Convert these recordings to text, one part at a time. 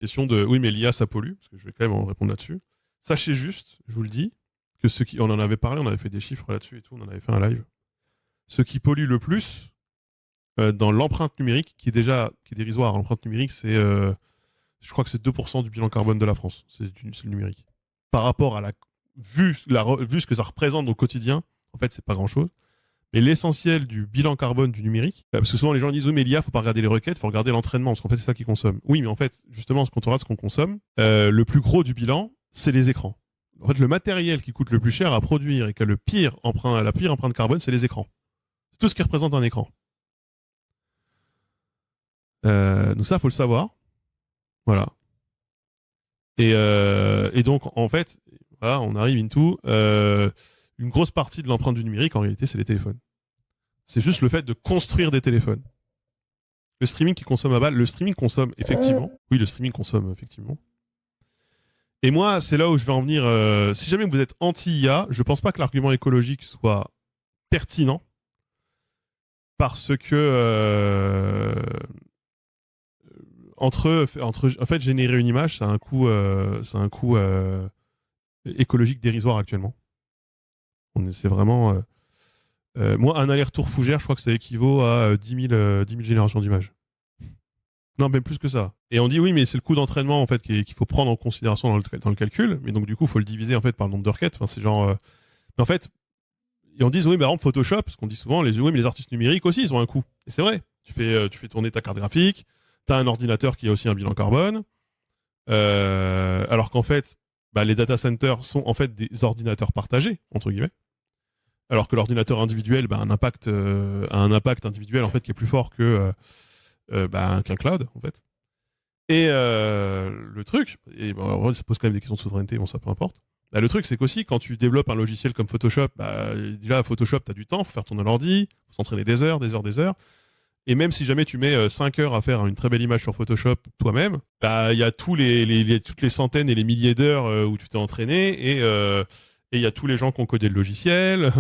Question de oui, mais l'IA ça pollue, parce que je vais quand même en répondre là-dessus. Sachez juste, je vous le dis, que ceux qui. On en avait parlé, on avait fait des chiffres là-dessus et tout, on en avait fait un live. Ce qui pollue le plus dans l'empreinte numérique, qui est dérisoire, l'empreinte numérique, je crois que c'est 2% du bilan carbone de la France, c'est le numérique. Par rapport à vu ce que ça représente au quotidien, en fait, c'est pas grand-chose. Mais l'essentiel du bilan carbone du numérique, parce que souvent les gens disent oui mais l'IA faut pas regarder les requêtes, faut regarder l'entraînement, parce qu'en fait c'est ça qui consomme. Oui mais en fait justement quand on regarde ce qu'on consomme, le plus gros du bilan c'est les écrans. En fait le matériel qui coûte le plus cher à produire et qui a la pire empreinte carbone c'est les écrans. C'est tout ce qui représente un écran. Donc ça faut le savoir. Voilà. Et donc en fait voilà on arrive into une grosse partie de l'empreinte du numérique en réalité c'est les téléphones. C'est juste le fait de construire des téléphones. Le streaming qui consomme à balle, le streaming consomme effectivement. Oui, le streaming consomme effectivement. Et moi, c'est là où je vais en venir. Si jamais vous êtes anti-IA, je pense pas que l'argument écologique soit pertinent parce que en fait, générer une image, c'est un coût écologique dérisoire actuellement. C'est vraiment. Moi, un aller-retour fougère, je crois que ça équivaut à 10 000 générations d'images. Non, même plus que ça. Et on dit oui, mais c'est le coût d'entraînement en fait qu'il faut prendre en considération dans le calcul. Mais donc du coup, il faut le diviser en fait par le nombre de requêtes. Enfin, c'est genre. Mais en fait, et on dit oui, mais par exemple Photoshop, parce qu'on dit souvent oui, mais les artistes numériques aussi, ils ont un coût. Et c'est vrai. Tu fais tourner ta carte graphique. T'as un ordinateur qui a aussi un bilan carbone. Alors qu'en fait, les data centers sont en fait des ordinateurs partagés entre guillemets. Alors que l'ordinateur individuel a un impact individuel en fait qui est plus fort qu'un cloud en fait. Et le truc, et bon, ça pose quand même des questions de souveraineté, bon ça peu importe. Le truc c'est qu'aussi quand tu développes un logiciel comme Photoshop, déjà Photoshop t'as du temps, faut faire tourner l'ordi, faut s'entraîner des heures, des heures, des heures. Et même si jamais tu mets 5 heures à faire une très belle image sur Photoshop toi-même, il y a toutes les centaines et les milliers d'heures où tu t'es entraîné et il y a tous les gens qui ont codé le logiciel,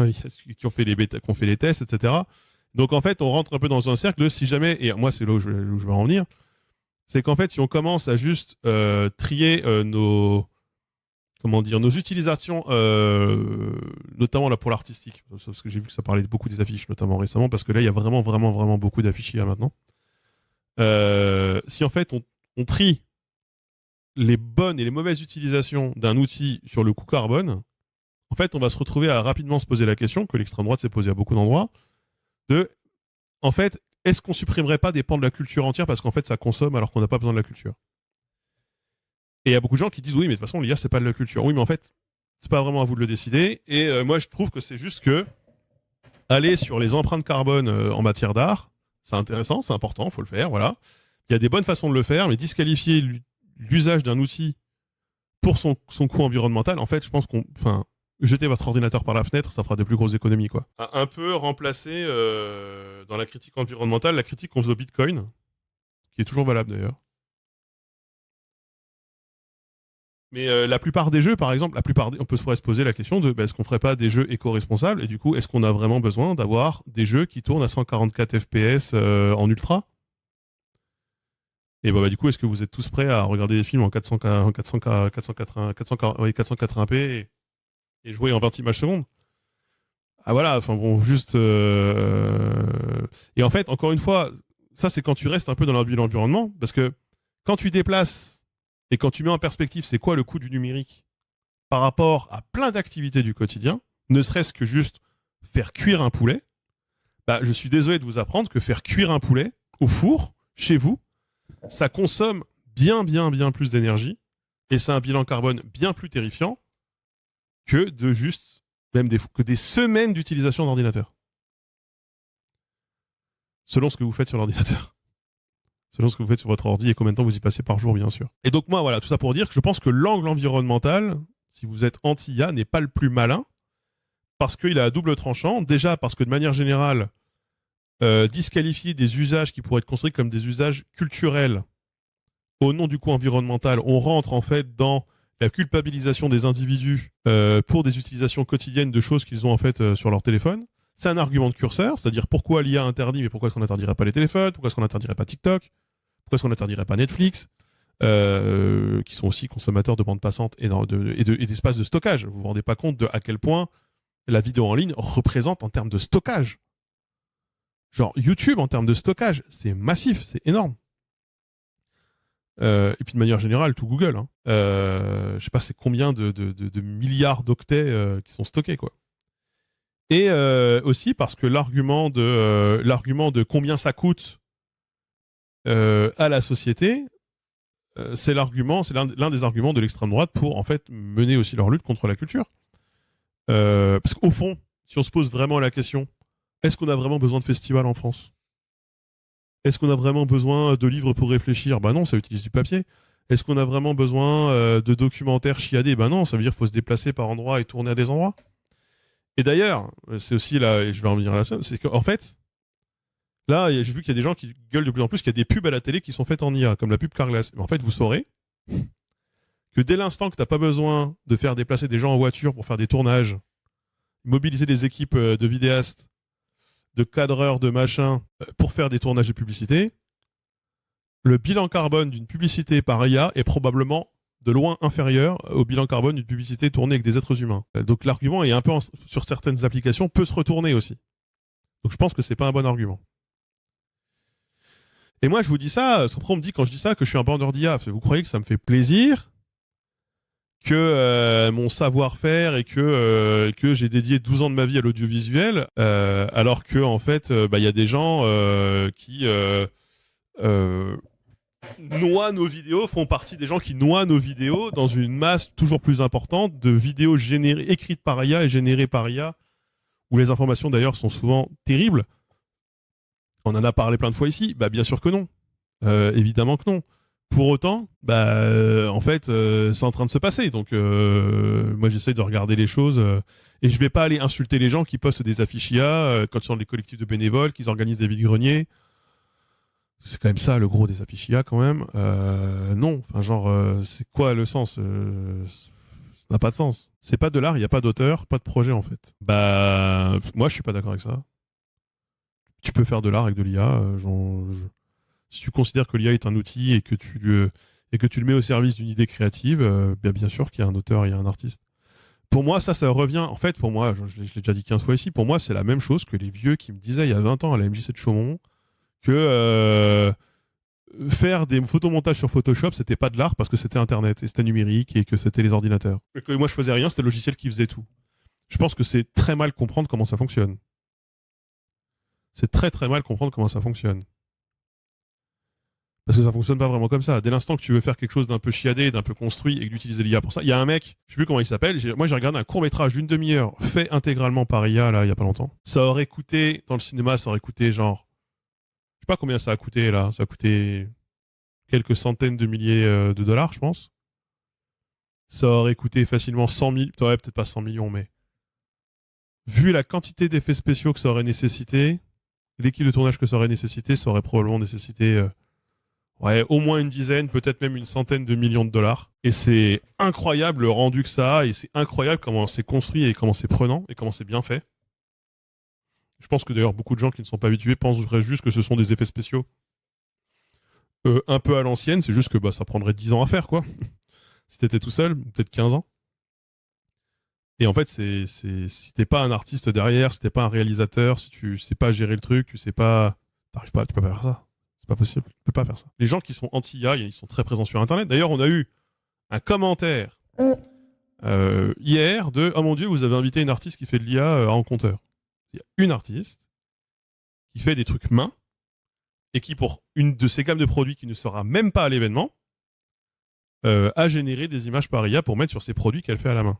qui ont fait les bêta, qui ont fait les tests, etc. Donc en fait, on rentre un peu dans un cercle de si jamais, et moi c'est là où je veux en venir, c'est qu'en fait, si on commence à juste trier nos utilisations, notamment là pour l'artistique, parce que j'ai vu que ça parlait beaucoup des affiches, notamment récemment, parce que là, il y a vraiment, vraiment, vraiment beaucoup d'affiches IA maintenant. Si en fait, on trie les bonnes et les mauvaises utilisations d'un outil sur le coût carbone, en fait, on va se retrouver à rapidement se poser la question, que l'extrême droite s'est posée à beaucoup d'endroits, de, en fait, est-ce qu'on supprimerait pas des pans de la culture entière parce qu'en fait, ça consomme alors qu'on n'a pas besoin de la culture? Et il y a beaucoup de gens qui disent oui, mais de toute façon, l'IA, c'est pas de la culture. Oui, mais en fait, c'est pas vraiment à vous de le décider. Et moi, je trouve que c'est juste que aller sur les empreintes carbone en matière d'art, c'est intéressant, c'est important, il faut le faire, voilà. Il y a des bonnes façons de le faire, mais disqualifier l'usage d'un outil pour son coût environnemental, en fait, je pense jeter votre ordinateur par la fenêtre, ça fera de plus grosses économies, quoi. Un peu remplacer dans la critique environnementale la critique qu'on faisait au Bitcoin, qui est toujours valable d'ailleurs. Mais la plupart des jeux, par exemple, on pourrait se poser la question de est-ce qu'on ferait pas des jeux éco-responsables et du coup, est-ce qu'on a vraiment besoin d'avoir des jeux qui tournent à 144 FPS en ultra? Et du coup, est-ce que vous êtes tous prêts à regarder des films en 480p et jouer en 20 images secondes? Ah voilà, enfin bon, juste. Et en fait, encore une fois, ça c'est quand tu restes un peu dans l'environnement, parce que quand tu déplaces et quand tu mets en perspective c'est quoi le coût du numérique par rapport à plein d'activités du quotidien, ne serait-ce que juste faire cuire un poulet, je suis désolé de vous apprendre que faire cuire un poulet au four, chez vous, ça consomme bien, bien, bien plus d'énergie et c'est un bilan carbone bien plus terrifiant que de juste, que des semaines d'utilisation d'ordinateur. Selon ce que vous faites sur l'ordinateur. Selon ce que vous faites sur votre ordi et combien de temps vous y passez par jour, bien sûr. Et donc moi, voilà, tout ça pour dire que je pense que l'angle environnemental, si vous êtes anti-IA, n'est pas le plus malin, parce qu'il a à double tranchant. Déjà, parce que de manière générale, disqualifier des usages qui pourraient être considérés comme des usages culturels au nom du coût environnemental, on rentre en fait dans la culpabilisation des individus pour des utilisations quotidiennes de choses qu'ils ont en fait sur leur téléphone. C'est un argument de curseur, c'est-à-dire pourquoi l'IA interdit, mais pourquoi est-ce qu'on n'interdirait pas les téléphones, pourquoi est-ce qu'on n'interdirait pas TikTok, pourquoi est-ce qu'on n'interdirait pas Netflix, qui sont aussi consommateurs de bande passante et d'espace de stockage. Vous vous rendez pas compte de à quel point la vidéo en ligne représente en termes de stockage. Genre YouTube en termes de stockage, c'est massif, c'est énorme. Et puis de manière générale, tout Google. Hein. Je sais pas c'est combien de milliards d'octets qui sont stockés, quoi. Et aussi parce que l'argument de combien ça coûte à la société, c'est l'un des arguments de l'extrême droite pour en fait mener aussi leur lutte contre la culture. Parce qu'au fond, si on se pose vraiment la question, est-ce qu'on a vraiment besoin de festivals en France ? Est-ce qu'on a vraiment besoin de livres pour réfléchir ? Bah non, ça utilise du papier. Est-ce qu'on a vraiment besoin de documentaires chiadés ? Bah non, ça veut dire qu'il faut se déplacer par endroits et tourner à des endroits. Et d'ailleurs, c'est aussi là, et je vais en venir à la scène, c'est qu'en fait, là, j'ai vu qu'il y a des gens qui gueulent de plus en plus qu'il y a des pubs à la télé qui sont faites en IA, comme la pub Carglass. Mais en fait, vous saurez que dès l'instant que tu n'as pas besoin de faire déplacer des gens en voiture pour faire des tournages, mobiliser des équipes de vidéastes, de cadreurs, de machins, pour faire des tournages de publicité, le bilan carbone d'une publicité par IA est probablement de loin inférieur au bilan carbone d'une publicité tournée avec des êtres humains. Donc l'argument est un peu, sur certaines applications, peut se retourner aussi. Donc je pense que c'est pas un bon argument. Et moi je vous dis ça, parce qu'après on me dit quand je dis ça que je suis un bandeur d'IA. Vous croyez que ça me fait plaisir que mon savoir-faire et que j'ai dédié 12 ans de ma vie à l'audiovisuel, alors que en fait, y a des gens qui noient nos vidéos, font partie des gens qui noient nos vidéos dans une masse toujours plus importante de vidéos écrites par IA et générées par IA, où les informations d'ailleurs sont souvent terribles. On en a parlé plein de fois ici. Bah bien sûr que non. Évidemment que non. Pour autant, en fait, c'est en train de se passer. Donc, moi, j'essaye de regarder les choses et je vais pas aller insulter les gens qui postent des affiches IA quand ils sont dans les collectifs de bénévoles, qu'ils organisent des vides-greniers. C'est quand même ça le gros des affiches IA, quand même. Non, enfin, genre, c'est quoi le sens ça n'a pas de sens. C'est pas de l'art, il n'y a pas d'auteur, pas de projet, en fait. Bah, moi, je suis pas d'accord avec ça. Tu peux faire de l'art avec de l'IA. Si tu considères que l'IA est un outil et que tu le mets au service d'une idée créative, bien sûr qu'il y a un auteur, il y a un artiste. Pour moi, ça revient. En fait, pour moi, je l'ai déjà dit 15 fois ici, pour moi, c'est la même chose que les vieux qui me disaient il y a 20 ans à la MJC de Chaumont que faire des photomontages sur Photoshop, c'était pas de l'art parce que c'était Internet et c'était numérique et que c'était les ordinateurs. Et que moi, je faisais rien, c'était le logiciel qui faisait tout. Je pense que c'est très mal comprendre comment ça fonctionne. C'est très très mal comprendre comment ça fonctionne. Parce que ça fonctionne pas vraiment comme ça. Dès l'instant que tu veux faire quelque chose d'un peu chiadé, d'un peu construit et que d'utiliser l'IA pour ça, il y a un mec, je sais plus comment il s'appelle, moi j'ai regardé un court-métrage d'une demi-heure fait intégralement par IA là il y a pas longtemps. Ça aurait coûté dans le cinéma, ça aurait coûté genre je sais pas combien ça a coûté là, ça a coûté quelques centaines de milliers de dollars, je pense. Ça aurait coûté facilement 100 000, ouais, peut-être pas 100 millions mais vu la quantité d'effets spéciaux que ça aurait nécessité, l'équipe de tournage que ça aurait nécessité, ça aurait probablement nécessité ouais, au moins une dizaine, peut-être même une centaine de millions de dollars. Et c'est incroyable le rendu que ça a, et c'est incroyable comment c'est construit et comment c'est prenant et comment c'est bien fait. Je pense que d'ailleurs beaucoup de gens qui ne sont pas habitués pensent juste que ce sont des effets spéciaux un peu à l'ancienne, c'est juste que ça prendrait 10 ans à faire, quoi. Si t'étais tout seul, peut-être 15 ans. Et en fait, si t'es pas un artiste derrière, si t'es pas un réalisateur, si tu sais pas gérer le truc, tu sais pas... tu peux pas faire ça. C'est pas possible, tu peux pas faire ça. Les gens qui sont anti-IA, ils sont très présents sur Internet. D'ailleurs, on a eu un commentaire hier de « Oh mon Dieu, vous avez invité une artiste qui fait de l'IA en compteur. » Il y a une artiste qui fait des trucs main et qui, pour une de ses gammes de produits qui ne sera même pas à l'événement, a généré des images par IA pour mettre sur ses produits qu'elle fait à la main.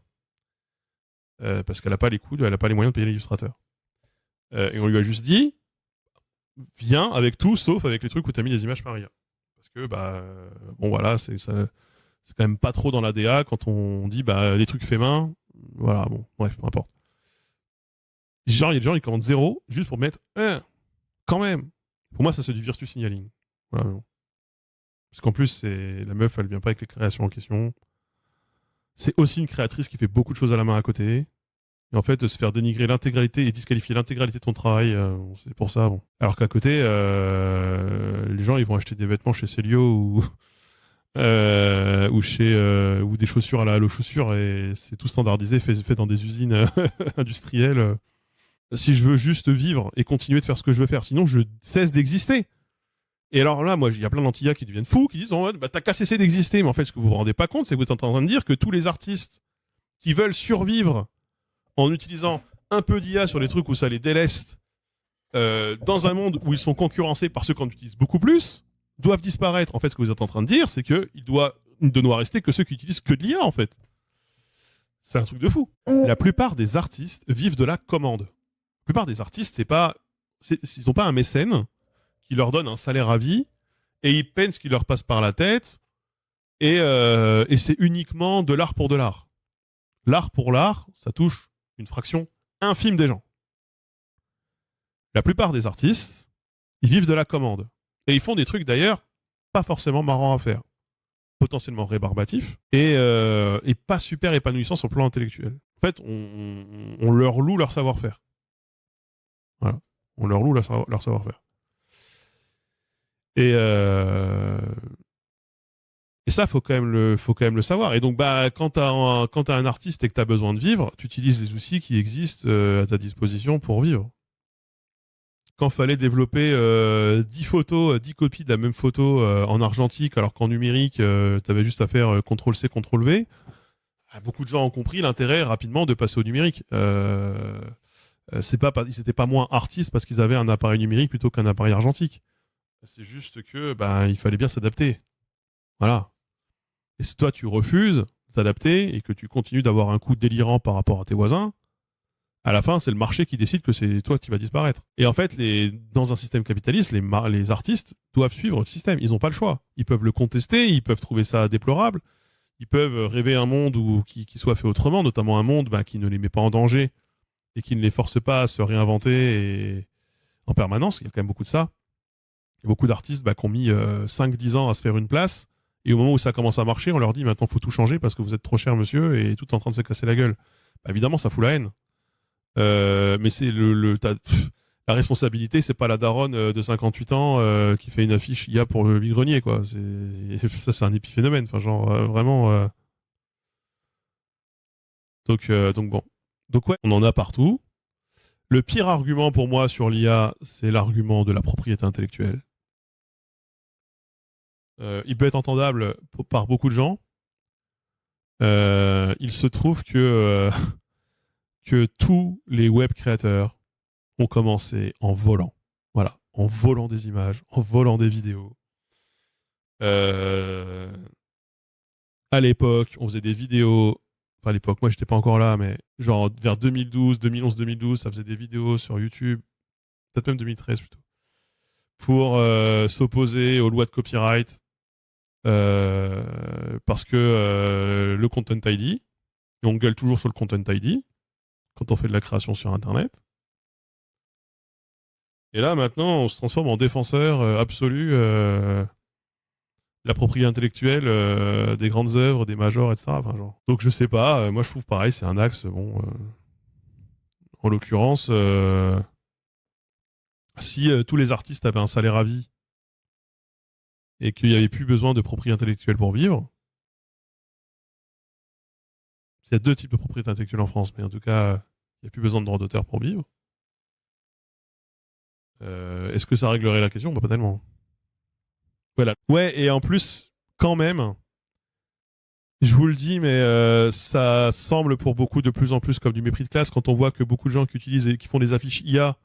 Parce qu'elle n'a pas les coûts, elle n'a pas les moyens de payer l'illustrateur. Et on lui a juste dit viens avec tout, sauf avec les trucs où tu as mis des images par IA. Parce que, bon voilà, c'est quand même pas trop dans la DA quand on dit les trucs faits main. Voilà, bon, bref, peu importe. Genre, il y a des gens qui commandent 0 juste pour mettre quand même. Pour moi, ça c'est du virtue signaling. Voilà, bon. Parce qu'en plus, la meuf, elle vient pas avec les créations en question. C'est aussi une créatrice qui fait beaucoup de choses à la main à côté. Et en fait, se faire dénigrer l'intégralité et disqualifier l'intégralité de ton travail, c'est pour ça. Bon. Alors qu'à côté, les gens, ils vont acheter des vêtements chez Célio ou des chaussures à la Halo chaussures, et c'est tout standardisé, fait dans des usines industrielles. Si je veux juste vivre et continuer de faire ce que je veux faire, sinon je cesse d'exister. Et alors là, moi, il y a plein d'antillais qui deviennent fous, qui disent oh, bah, t'as qu'à cesser d'exister. Mais en fait, ce que vous vous rendez pas compte, c'est que vous êtes en train de dire que tous les artistes qui veulent survivre en utilisant un peu d'IA sur les trucs où ça les déleste, dans un monde où ils sont concurrencés par ceux qu'on utilise beaucoup plus, doivent disparaître. En fait, ce que vous êtes en train de dire, c'est qu'il ne doit rester que ceux qui utilisent que de l'IA, en fait. C'est un truc de fou. La plupart des artistes vivent de la commande. La plupart des artistes, ils n'ont pas un mécène qui leur donne un salaire à vie et ils peignent ce qui leur passe par la tête et c'est uniquement de l'art pour de l'art. L'art pour l'art, ça touche une fraction infime des gens. La plupart des artistes, ils vivent de la commande. Et ils font des trucs d'ailleurs pas forcément marrants à faire. Potentiellement rébarbatifs et pas super épanouissants sur le plan intellectuel. En fait, on leur loue leur savoir-faire. Voilà. On leur loue leur savoir-faire. Et ça, faut quand même le savoir. Et donc, bah, quand t'as un artiste et que t'as besoin de vivre, tu utilises les outils qui existent à ta disposition pour vivre. Quand fallait développer 10 photos, 10 copies de la même photo en argentique, alors qu'en numérique, t'avais juste à faire CTRL-C, CTRL-V, beaucoup de gens ont compris l'intérêt rapidement de passer au numérique. Ils n'étaient pas moins artistes parce qu'ils avaient un appareil numérique plutôt qu'un appareil argentique. C'est juste que il fallait bien s'adapter. Voilà. Et si toi tu refuses de t'adapter et que tu continues d'avoir un coût délirant par rapport à tes voisins, à la fin c'est le marché qui décide que c'est toi qui vas disparaître. Et en fait, dans un système capitaliste, les artistes doivent suivre le système. Ils n'ont pas le choix. Ils peuvent le contester, ils peuvent trouver ça déplorable, ils peuvent rêver un monde qui soit fait autrement, notamment un monde qui ne les met pas en danger et qui ne les force pas à se réinventer en permanence. Il y a quand même beaucoup de ça. Il y a beaucoup d'artistes qui ont mis 5-10 ans à se faire une place. Et au moment où ça commence à marcher, on leur dit maintenant, il faut tout changer parce que vous êtes trop cher, monsieur, et tout est en train de se casser la gueule. Évidemment, ça fout la haine. Mais c'est la responsabilité, c'est pas la daronne de 58 ans qui fait une affiche IA pour le vide-grenier, quoi. Ça, c'est un épiphénomène. Enfin, genre, vraiment. Donc bon. Donc ouais, on en a partout. Le pire argument pour moi sur l'IA, c'est l'argument de la propriété intellectuelle. Il peut être entendable par beaucoup de gens. Il se trouve que tous les web créateurs ont commencé en volant. Voilà, en volant des images, en volant des vidéos. À l'époque, on faisait des vidéos. Enfin, à l'époque, moi, j'étais pas encore là, mais genre vers 2012, 2011, 2012, ça faisait des vidéos sur YouTube, peut-être même 2013 plutôt, pour s'opposer aux lois de copyright. Parce que le Content ID, et on gueule toujours sur le Content ID quand on fait de la création sur Internet. Et là, maintenant, on se transforme en défenseur absolu de la propriété intellectuelle, des grandes œuvres, des majors, etc. Enfin, genre. Donc, je sais pas. Moi, je trouve pareil, c'est un axe. Bon, en l'occurrence, si tous les artistes avaient un salaire à vie et qu'il n'y avait plus besoin de propriété intellectuelle pour vivre, il y a deux types de propriété intellectuelle en France, mais en tout cas, il n'y a plus besoin de droit d'auteur pour vivre. Est-ce que ça réglerait la question? Pas tellement. Voilà. Ouais, et en plus, quand même, je vous le dis, mais ça semble pour beaucoup de plus en plus comme du mépris de classe quand on voit que beaucoup de gens qui utilisent et qui font des affiches IA,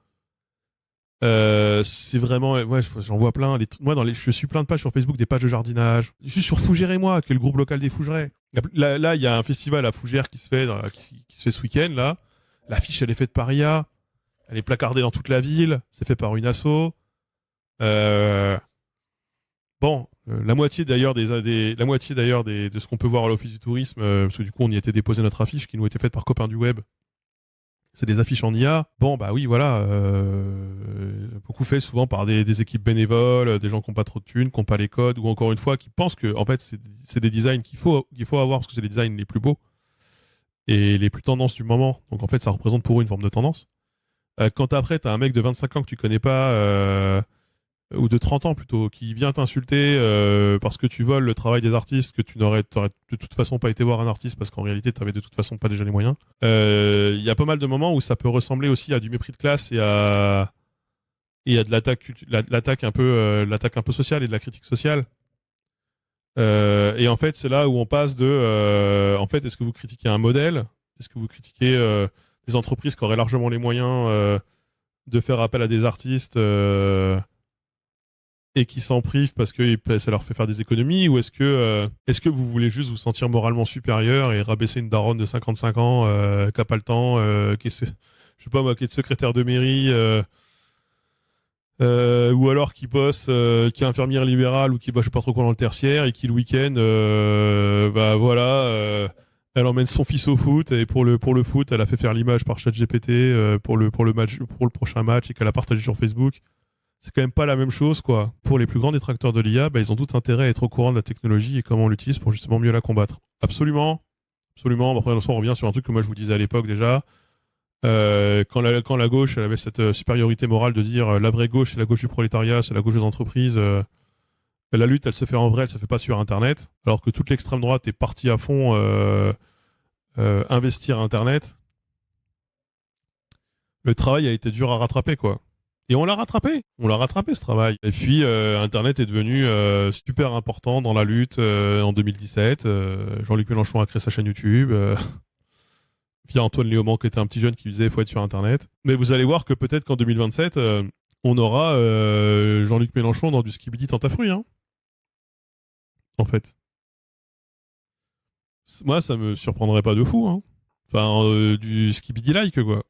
c'est vraiment, ouais, j'en vois plein. Moi, je suis plein de pages sur Facebook, des pages de jardinage. Juste sur Fougères et moi, qui est le groupe local des Fougerets. Là, il y a un festival à Fougères qui se fait ce week-end là. L'affiche, elle est faite par IA. Elle est placardée dans toute la ville. C'est fait par une asso. Bon, la moitié d'ailleurs de ce qu'on peut voir à l'Office du Tourisme, parce que du coup on y était déposé notre affiche qui nous était faite par copains du web. C'est des affiches en IA. Bon bah oui voilà, beaucoup fait souvent par des équipes bénévoles, des gens qui n'ont pas trop de thunes, qui n'ont pas les codes, ou encore une fois qui pensent que en fait c'est des designs qu'il faut avoir parce que c'est les designs les plus beaux et les plus tendances du moment. Donc en fait ça représente pour eux une forme de tendance. Quand après t'as un mec de 25 ans que tu connais pas. ou de 30 ans plutôt, qui vient t'insulter parce que tu voles le travail des artistes, que t'aurais de toute façon pas été voir un artiste parce qu'en réalité, tu n'avais de toute façon pas déjà les moyens. Il y a pas mal de moments où ça peut ressembler aussi à du mépris de classe et à de l'attaque un peu sociale et de la critique sociale. Et en fait, c'est là où on passe de, en fait, est-ce que vous critiquez un modèle? Est-ce que vous critiquez des entreprises qui auraient largement les moyens de faire appel à des artistes et qui s'en privent parce que ça leur fait faire des économies? Ou est-ce que vous voulez juste vous sentir moralement supérieur et rabaisser une daronne de 55 ans qui a pas le temps, je sais pas moi, qui est secrétaire de mairie ou alors qui bosse, qui est infirmière libérale ou qui bosse je sais pas trop quoi dans le tertiaire et qui le week-end, bah voilà, elle emmène son fils au foot et pour le foot, elle a fait faire l'image par ChatGPT pour le match, pour le prochain match et qu'elle a partagé sur Facebook. C'est quand même pas la même chose, quoi. Pour les plus grands détracteurs de l'IA, bah, ils ont tout intérêt à être au courant de la technologie et comment on l'utilise pour justement mieux la combattre. Absolument, absolument. Après, on revient sur un truc que moi je vous disais à l'époque déjà. Quand la gauche elle avait cette supériorité morale de dire la vraie gauche c'est la gauche du prolétariat, c'est la gauche des entreprises, la lutte elle se fait en vrai, elle se fait pas sur Internet, alors que toute l'extrême droite est partie à fond investir Internet, le travail a été dur à rattraper quoi. Et on l'a rattrapé ce travail. Et puis Internet est devenu super important dans la lutte en 2017. Jean-Luc Mélenchon a créé sa chaîne YouTube. Puis Antoine Léaumont qui était un petit jeune qui disait il faut être sur Internet. Mais vous allez voir que peut-être qu'en 2027, on aura Jean-Luc Mélenchon dans du skibidi tentafruit, hein, en fait. Moi, ça me surprendrait pas de fou, hein. Enfin, du skibidi-like, quoi.